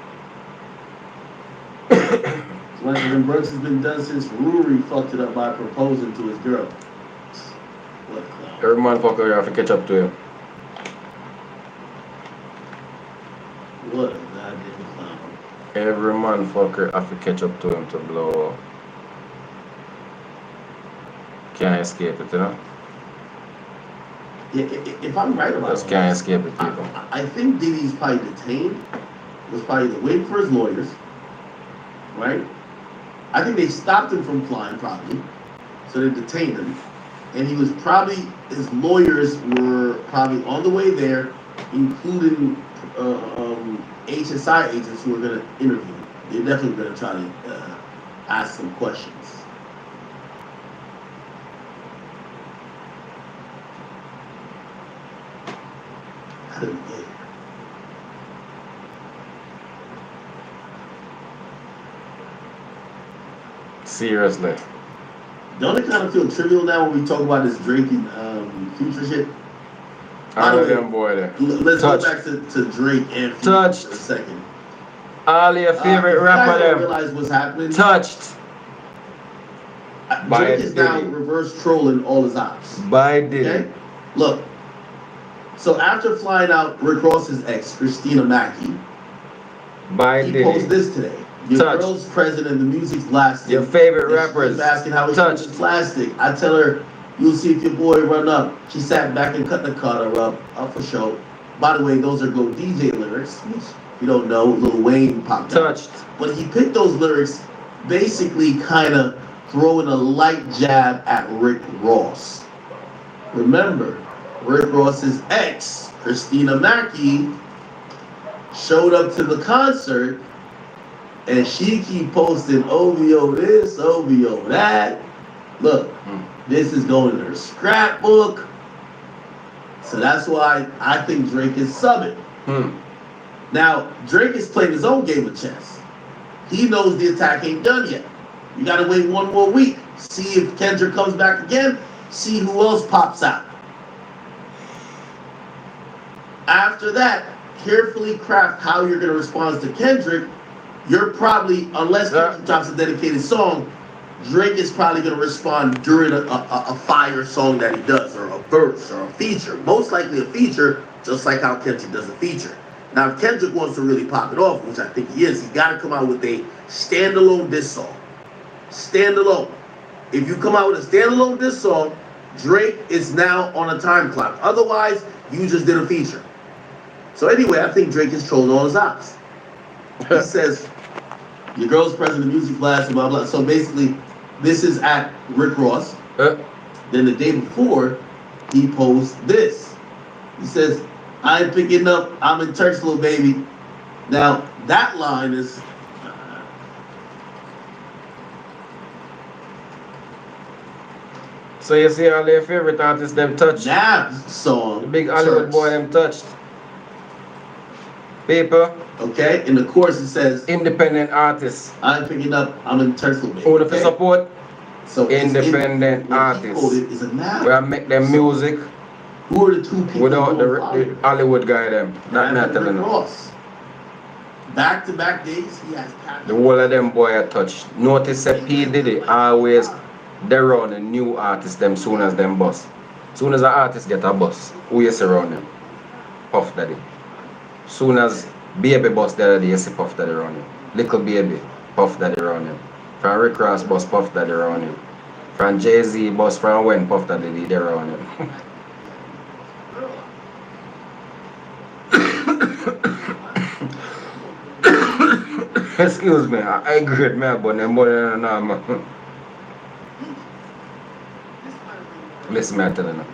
It's like the brunch has been done since Rory fucked it up by proposing to his girl. What a clown. Every motherfucker you have to catch up to him. What a goddamn clown. Every motherfucker have to catch up to him to blow. Can't escape it, you know? Yeah, if I'm right about Just it, can't escape it, people. I think Diddy's probably detained. Was probably waiting for his lawyers, right? I think they stopped him from flying, probably. So they detained him. And he was probably, his lawyers were probably on the way there, including HSI agents who were going to interview him. They're definitely going to try to ask some questions. How did we get here? Seriously. Don't it kind of feel trivial now when we talk about this Drake and Future shit? All of them boy there. Let's go back to Drake and Future for a second. All your favorite rapper them. Realize what's happening. Touched. Drake is now reverse trolling all his ops. By Diddy. Okay? Look. So after flying out Rick Ross's ex, Christina Mackey, he posted this today. Your girl's present and the music's blasting. Your favorite rappers. She's asking how it's plastic. I tell her, you'll see if your boy run up. She sat back and cut the cutter up for show. By the way, those are Go DJ lyrics, which you don't know, Lil Wayne popped Touched. out. But he picked those lyrics basically kind of throwing a light jab at Rick Ross. Remember, Rick Ross's ex, Christina Mackey, showed up to the concert and she keep posting OVO this, OVO that. Look, this is going in her scrapbook. So that's why I think Drake is subbing. Now, Drake is playing his own game of chess. He knows the attack ain't done yet. You gotta wait one more week. See if Kendrick comes back again. See who else pops out. After that, carefully craft how you're gonna respond to Kendrick. You're probably, unless Kendrick drops a dedicated song, Drake is probably going to respond during a fire song that he does, or a verse, or a feature. Most likely a feature, just like how Kendrick does a feature. Now, if Kendrick wants to really pop it off, which I think he is, he's got to come out with a standalone diss song. Standalone. If you come out with a standalone diss song, Drake is now on a time clock. Otherwise, you just did a feature. So anyway, I think Drake is trolling all his ops. He says, your girl's present, the music blast, blah, blah. So basically, this is at Rick Ross. Then the day before, he posts this. He says, I ain't picking up, I'm in church, little baby. Now, that line is... So you see all their favorite artists, them touched. That song. The big Hollywood boy, them touched. People. Okay, in the chorus it says, independent artists. I'm picking up, I'm in church, little baby. Who the support? So independent artists. Is a matter. We make them music. Who are the two people without the Hollywood guy them? Not telling them. Back-to-back days, he has the whole of them boy are touched. Notice that P Diddy always they run a new artist them soon as them bust. Soon as an artist get a bus, who you see around them? Puff Daddy. Soon as Baby bus the other day, you see Puff Daddy around him. Little Baby, Puff Daddy around him. From Rick Ross bus, Puff Daddy around him. From Jay-Z bus, from when Puff Daddy they around him. Excuse me, I agree with me about them more than normal. Listen, me I tell you.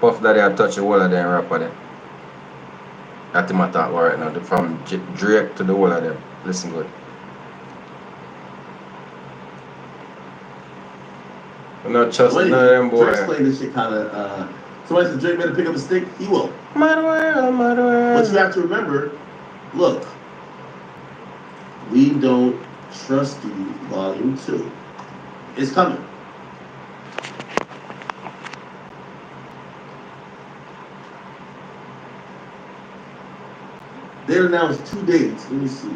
Puff Daddy I touch the whole of them rapper them. That's my thought right now, from Drake to the whole of them. Listen good. I'm not trusting none of them boys. Drake's playing this shit kind of, somebody said Drake better pick up a stick, he will. But you have to remember, look, We Don't Trust You, Volume 2. It's coming. They announced 2 dates. Let me see.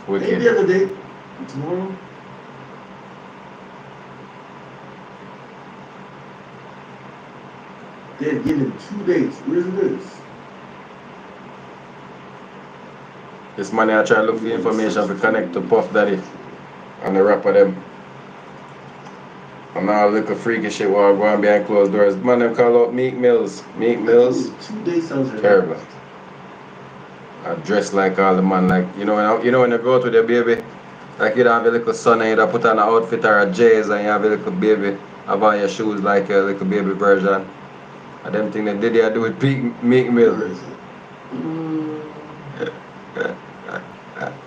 Wicked. Ain't the other date? Tomorrow? They're giving 2 dates. Where's this? This money I try to look for information to connect to Puff Daddy and the rapper them. And now look at freaky shit while I'm going behind closed doors. Man, them call out Meek Mills. Meek Mills. 2 days sounds terrible. I dress like all the man, like you know when you go out with your baby, like you have a little son and you put on an outfit or a jazz and you have a little baby, have on your shoes like a little baby version. And them thing that Diddy I do with Meek Mills.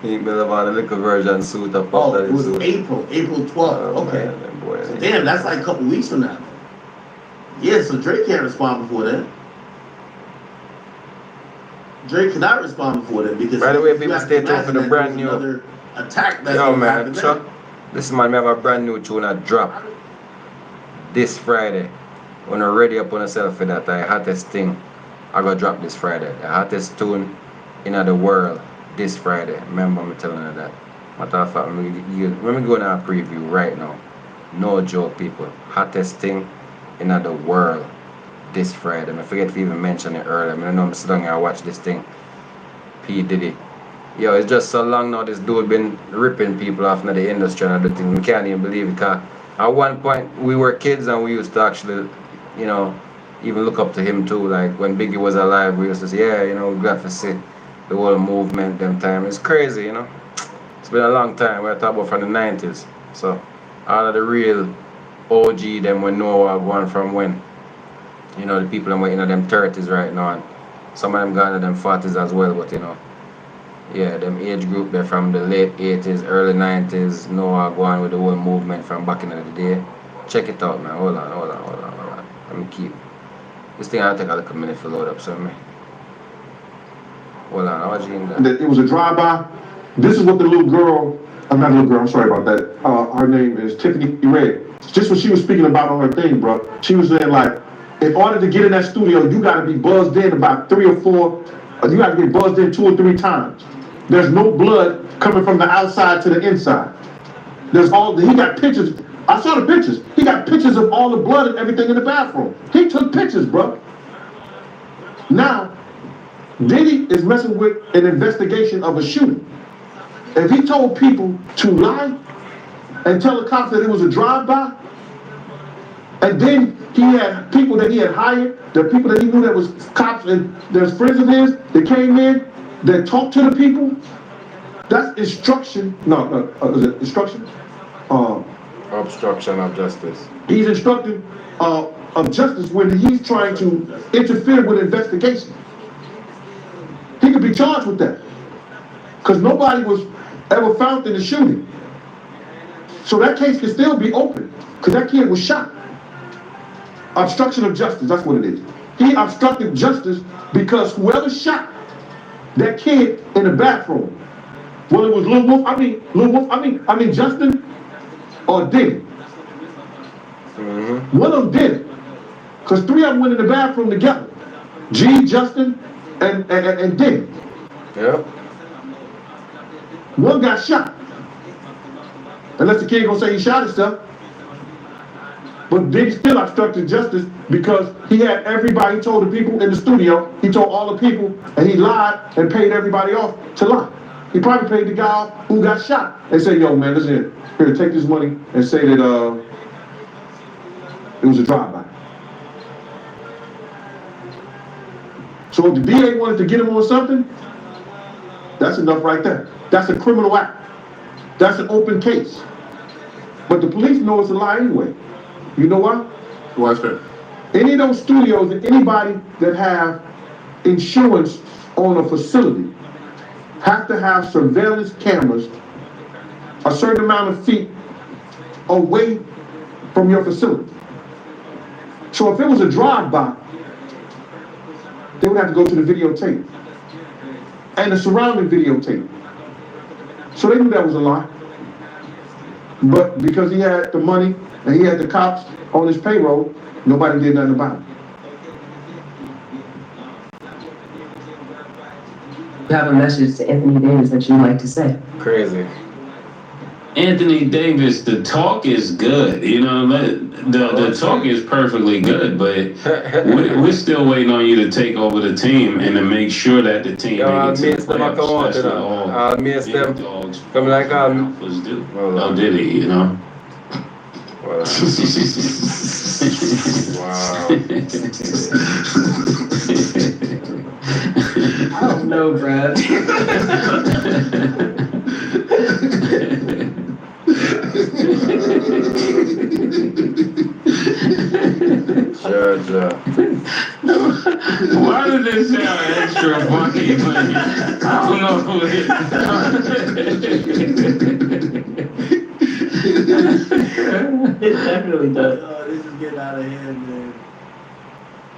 Meek Mill have on a little version suit up. Oh, it was April 12th. Okay. Man, so damn, that's like a couple weeks from now. Yeah, so Drake can't respond before then. Drake cannot respond before then because. By the way, people stay tuned for the brand new another attack that's yo man, Chuck, listen man, we have a brand new tune that drop this Friday. When you're ready up on yourself for that, the hottest thing I gotta drop this Friday. The hottest tune in the world this Friday. Remember me telling you that. Matter of fact, let me go on a preview right now. No joke, people. Hottest thing in the world this Friday. I forget to even mention it earlier. I know I'm sitting here and watch this thing. P. Diddy. Yo, it's just so long now this dude been ripping people off in the industry and everything. We can't even believe it. Cause at one point we were kids and we used to actually, you know, even look up to him too. Like when Biggie was alive, we used to say, yeah, you know, we got to see the whole movement them time. It's crazy, you know. It's been a long time. We're talking about from the 90s. So all of the real OG them we know are going from when. You know, the people that were in them 30s right now, and some of them gone to them 40s as well, but you know, yeah, them age group, they're from the late 80s, early 90s, know are going with the whole movement from back in the day. Check it out, man. Hold on. Let me keep. This thing I'll take a little minute to load up, so me. Hold on, how you in that? It was a drive-by. This is what the little girl, I'm not a little girl, I'm sorry about that. Her name is Tiffany Red. Just what she was speaking about on her thing, bro. She was saying like, in order to get in that studio, you gotta be buzzed in about 3 or 4, you gotta get buzzed in 2 or 3 times. There's no blood coming from the outside to the inside. He got pictures, I saw the pictures. He got pictures of all the blood and everything in the bathroom. He took pictures, bro. Now, Diddy is messing with an investigation of a shooting. If he told people to lie and tell the cops that it was a drive-by, and then he had people that he had hired, the people that he knew that was cops and there's friends of his that came in, that talked to the people. That's instruction. Is it instruction? Obstruction of justice. He's instructing of justice when he's trying to interfere with investigation. He could be charged with that because nobody was ever found in the shooting. So that case can still be open because that kid was shot. Obstruction of justice, that's what it is. He obstructed justice because whoever shot that kid in the bathroom, whether it was Justin or Diddy. One of them did it. Because 3 of them went in the bathroom together. G, Justin, and Diddy. Yep. One got shot. Unless the kid gonna say he shot himself. But Diddy still obstructed justice because he had everybody, he told the people in the studio, he told all the people, and he lied and paid everybody off to lie. He probably paid the guy who got shot and said, yo man, listen here, take this money and say that it was a drive-by. So if the DA wanted to get him on something, that's enough right there. That's a criminal act. That's an open case. But the police know it's a lie anyway. You know why? Why is that? Any of those studios and anybody that have insurance on a facility have to have surveillance cameras a certain amount of feet away from your facility. So if it was a drive-by, they would have to go to the videotape and the surrounding videotape. So they knew that was a lie. But because he had the money and he had the cops on his payroll, nobody did nothing about it. You have a message to Anthony Davis that you'd like to say? Crazy. Anthony Davis, the talk is good. You know, the talk is perfectly good, but we're still waiting on you to take over the team and to make sure that the team make it to the playoffs. That's what all big dogs alphas do. Oh, Diddy, you know. Wow. I don't know, Brad. Why did this sound extra funny? I don't know. It definitely does. Oh, this is getting out of hand, man.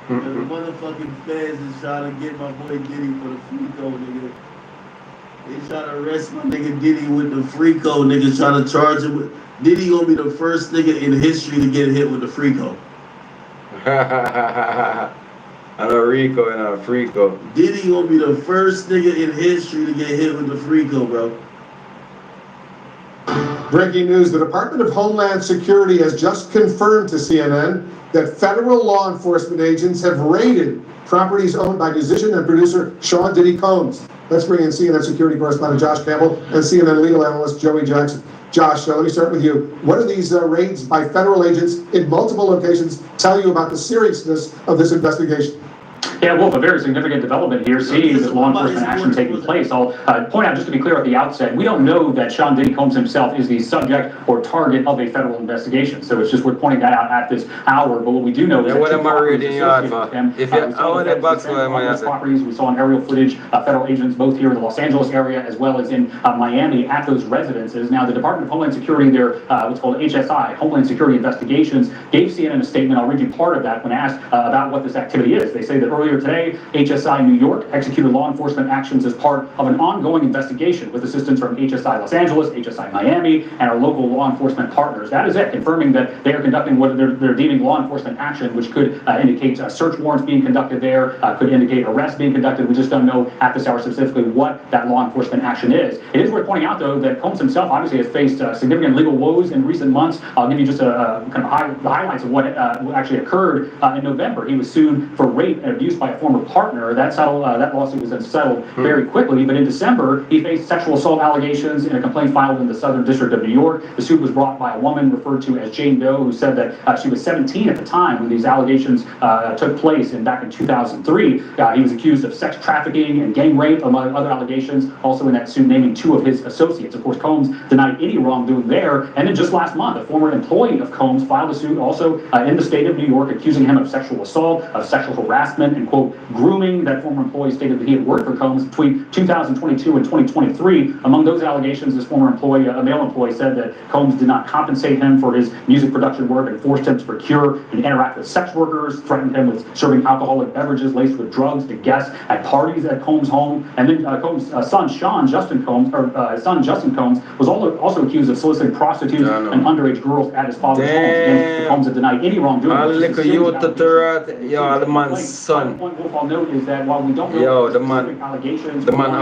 The motherfucking feds is trying to get my boy Diddy for the free code, nigga. They trying to arrest my nigga Diddy with the free code, nigga. Trying to charge him with. Diddy gonna be the first nigga in history to get hit with the free code. I know Rico and a Freako. Diddy gonna be the first nigga in history to get hit with the free code, bro. Breaking news, the Department of Homeland Security has just confirmed to CNN that federal law enforcement agents have raided properties owned by musician and producer Sean Diddy Combs. Let's bring in CNN security correspondent Josh Campbell and CNN legal analyst Joey Jackson. Josh, let me start with you. What do these raids by federal agents in multiple locations tell you about the seriousness of this investigation? Yeah, Wolf, a very significant development here, seeing this law enforcement action taking place. I'll point out, just to be clear at the outset, we don't know that Sean Diddy Combs himself is the subject or target of a federal investigation. So it's just worth pointing that out at this hour. But what we do know is that what am I reading you out for? If you properties, we saw in aerial footage, federal agents both here in the Los Angeles area as well as in Miami at those residences. Now, the Department of Homeland Security, their what's called HSI, Homeland Security Investigations, gave CNN a statement. I'll read you part of that when asked about what this activity is. They say that earlier today, HSI New York executed law enforcement actions as part of an ongoing investigation with assistance from HSI Los Angeles, HSI Miami, and our local law enforcement partners. That is it, confirming that they are conducting what they're deeming law enforcement action, which could indicate search warrants being conducted there, could indicate arrests being conducted. We just don't know at this hour specifically what that law enforcement action is. It is worth pointing out, though, that Combs himself obviously has faced significant legal woes in recent months. I'll give you just the highlights of what actually occurred in November. He was sued for rape and abuse by a former partner. That lawsuit was then settled very quickly, but in December, he faced sexual assault allegations in a complaint filed in the Southern District of New York. The suit was brought by a woman referred to as Jane Doe, who said that she was 17 at the time when these allegations took place, and back in 2003, he was accused of sex trafficking and gang rape, among other allegations, also in that suit naming 2 of his associates. Of course, Combs denied any wrongdoing there, and then just last month, a former employee of Combs filed a suit also in the state of New York, accusing him of sexual assault, of sexual harassment, and, quote, grooming. That former employee stated that he had worked for Combs between 2022 and 2023. Among those allegations, this former employee, a male employee, said that Combs did not compensate him for his music production work and forced him to procure and interact with sex workers, threatened him with serving alcoholic beverages laced with drugs to guests at parties at Combs' home. And then Combs' son, Justin Combs, was also accused of soliciting prostitutes and underage girls at his father's home. Again, Combs had denied any wrongdoing. The man's son. I'll note is that while we don't know the man have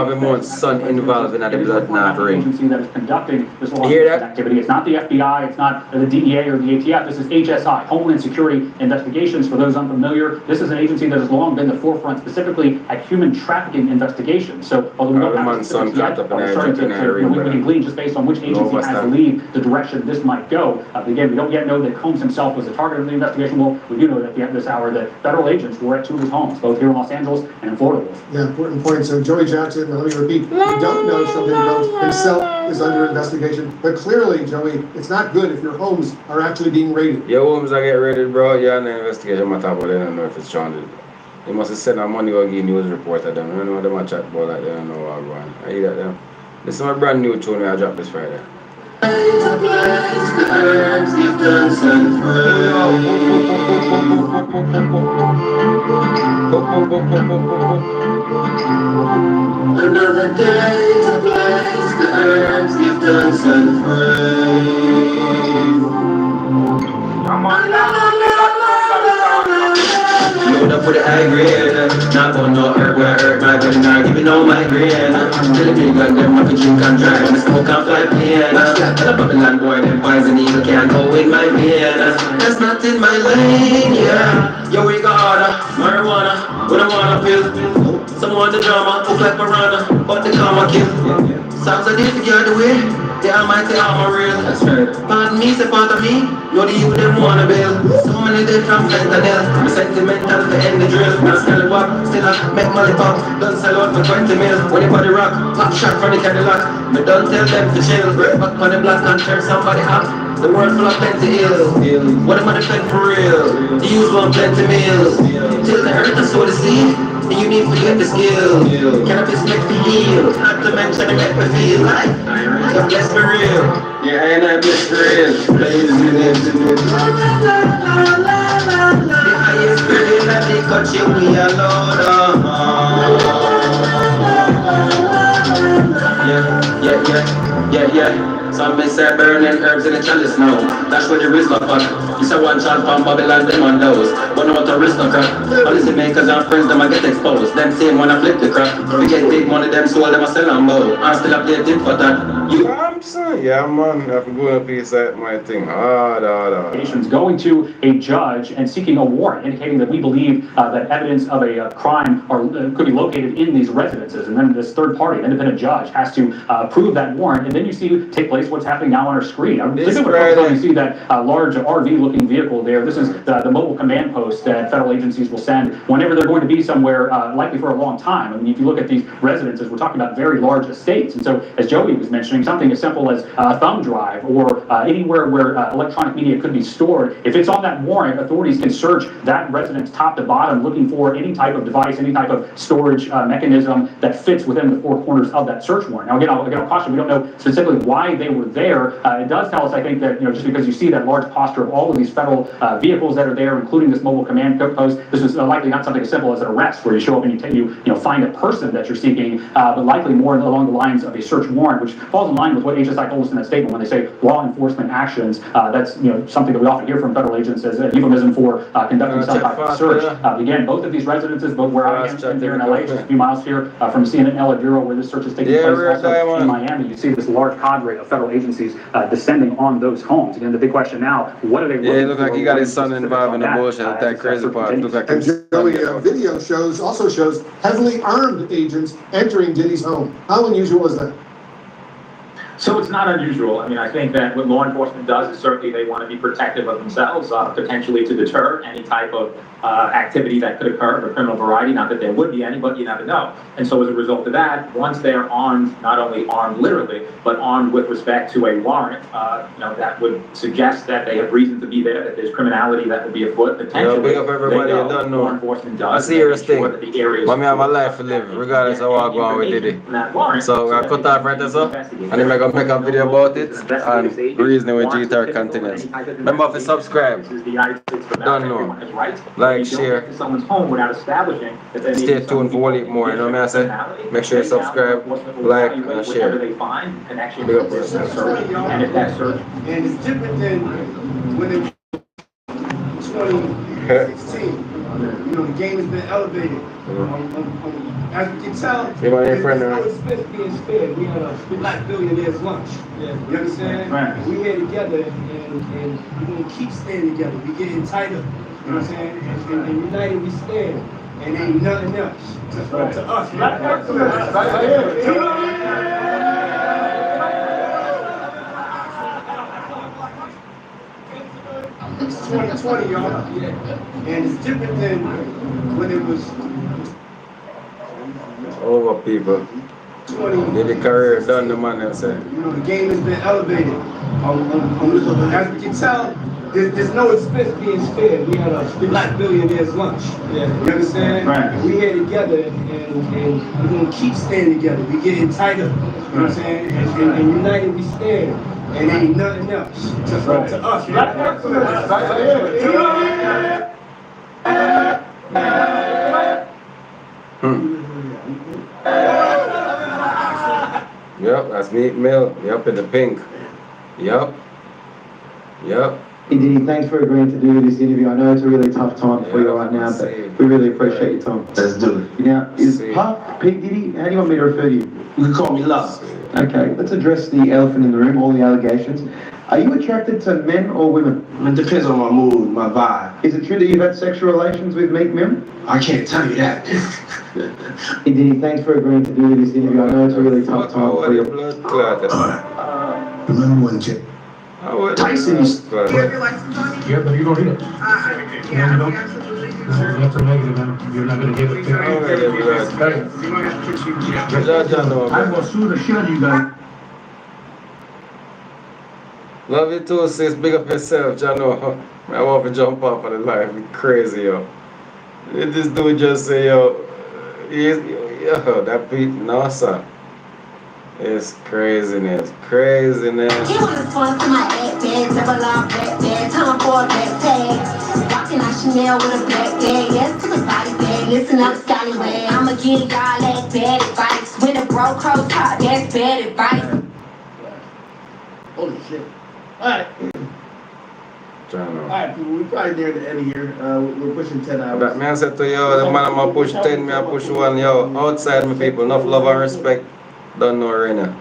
his own son involved in the blood knot ring. Agency that is conducting this law enforcement activity. It's not the FBI, it's not the DEA or the ATF. This is HSI, Homeland Security Investigations. For those unfamiliar, this is an agency that has long been the forefront, specifically at human trafficking investigations. So, although we don't have specifics yet, we're starting to we can glean just based on which agency has to lead the direction this might go. Again, we don't yet know that Combs himself was the target of the investigation. Well, we do know that at this hour that federal agents were at 2 of his homes, both here in Los Angeles and in Florida. Yeah, important point. So Joey Jackson, let me repeat, we don't know if something Combs himself is under investigation, but clearly, Joey, it's not good if your homes are actually being raided. Your homes are getting raided, bro. You're on the investigation matter, but they don't know if it's Sean Diddy. You must have sent our money or give news report at them. I don't know what them chat about like they don't know what I'm going. I hear that them. This is my brand new tune I dropped this Friday. Another day to bless the herbs you've done set free. Yo, the for the high grade. Not going no hurt where I hurt my good, not giving no migraine. Tell the big gun them I can drink and drive, and smoke and fly plane. Tell a Babylon boy them poison needle can't go in my vein. That's not in my lane, yeah. Yo, we got harder, marijuana, we don't wanna pill. Some want the drama, look like piranha, but the karma kill. Sounds like this to get the way, the almighty armor real. That's right. Pardon me, say part of me, know the youth them wanna build. So many days from fentanyl, I'm sentimental to end the drill. I'm still walk, still I make money pop, don't sell out for 20 mil. When you body rock, pop shot from the Cadillac. Me don't tell them to chill, break back on the block and turn somebody hot. The world full of plenty ill. What am I defend for real? The use one plenty meals. Till the earth and sow the seed, and you need to get the skill. Cannabis make me heal, not to mention it make me feel like I'm blessed for real. Yeah, and I'm blessed for real. The highest grade that they cut you, we are Lord. Yeah. Some may say burning herbs in the chalice now. That's where the risk of fuck. You say one child from Babylon, them on those. But no matter risk of crap. Policy makers and friends, them I get exposed. Them same when I flip the crap. We get big money, them sold, them I sell on bow. I'm still up there, tip for that. I'm saying, yeah, man, I can go a piece at my thing. Going to a judge and seeking a warrant, indicating that we believe that evidence of a crime could be located in these residences. And then this third party, independent judge, has to approve that warrant. And then you see take place what's happening now on our screen. You see that large RV-looking vehicle there. This is the mobile command post that federal agencies will send whenever they're going to be somewhere, likely for a long time. I mean, if you look at these residences, we're talking about very large estates. And so, as Joey was mentioning, something as simple as a thumb drive or anywhere where electronic media could be stored, if it's on that warrant, authorities can search that residence top to bottom looking for any type of device, any type of storage mechanism that fits within the four corners of that search warrant. Now, again, I'll caution, we don't know specifically why they were there. It does tell us, I think, that just because you see that large posture of all of these federal vehicles that are there, including this mobile command post, this is likely not something as simple as an arrest where you show up and you find a person that you're seeking, but likely more along the lines of a search warrant, which falls in line with what HSI told us in that statement when they say law enforcement actions. That's something that we often hear from federal agents as a euphemism for conducting some type of search. Again, both of these residences, both where I am here in LA, just a few miles here from CNN LA Bureau, where this search is taking place, also in Miami, you see this large cadre of federal agencies descending on those homes. Again, the big question now, what are they looking for? Yeah, it looks like he got his son involved in the bullshit. That crazy part. Look like and Joey, video also shows heavily armed agents entering Diddy's home. How unusual was that? So it's not unusual. I mean, I think that what law enforcement does is certainly they want to be protective of themselves, potentially to deter any type of activity that could occur of a criminal variety. Not that there would be any, but you never know. And so as a result of that, once they're armed, not only armed literally, but armed with respect to a warrant, that would suggest that they have reason to be there, that there's criminality that would be afoot potentially. Big up everybody, you don't know. Law enforcement does. I see your thing. But me have a life to live, regardless of what I go on with Diddy. So I cut off right there, so, and then I gonna make a video about it, and the reason why GTerra continues. Remember to subscribe. Don't know. Like, share. Stay tuned for a little more, you know what I say? Make sure you subscribe, like, and share. Big up for yourself. And if that search. And it's different than when it was 2016. The game has been elevated. As you can tell, there's no expense being spared. We had a black billionaires lunch. You understand? Right. We here together, and we're going to keep staying together. We're getting tighter. You know what I'm saying? And united we stand. And ain't nothing else to us. It's 2020, y'all. And it's different than when it was over, people. Did the career done, the man them say. The game has been elevated. As we can tell, there's no expense being spared. We had a black billionaires lunch. You understand? Right. We here together, and we're gonna keep staying together. We're getting tighter. You know what I'm saying? And united we stand. And ain't nothing else to us. Yep, that's Meat Mill. Yep, in the pink. Yep. Hey, Diddy, thanks for agreeing to do this interview. I know it's a really tough time for you right now, but we really appreciate your time. Let's do it. Now, is Puff, P. Diddy, how do you want me to refer to you? You can call me Love. Okay, let's address the elephant in the room, all the allegations. Are you attracted to men or women? It depends on my mood, my vibe. Is it true that you've had sexual relations with Meek Mill? I can't tell you that. Hey, Diddy, thanks for agreeing to do this interview. I know it's a really tough time for you. Remember when Jay Tyson used Yeah, but you don't need it. You don't? That's a negative, man. You're not gonna give it to I'm gonna sue the shit out of you guys. Love you too, sis. Big up yourself, Jano. I want to jump off on the life. It's crazy, yo. This dude just say, yo, that beat, no, sir. It's craziness, craziness. He wanna fuck to my bag, double R black bag, time for a black tag. Walking out Chanel with a black bag, yes to the body bag, listen up scallywag. I'ma give y'all that bad advice. With a bro crow top, that's bad advice. Holy shit. Alright. Alright, people, we're probably near the end of here. We're pushing 10 hours. That man said to yo, the man I'ma push 10, me I push 1, yo. Outside me people, enough love and respect. Don't know right now.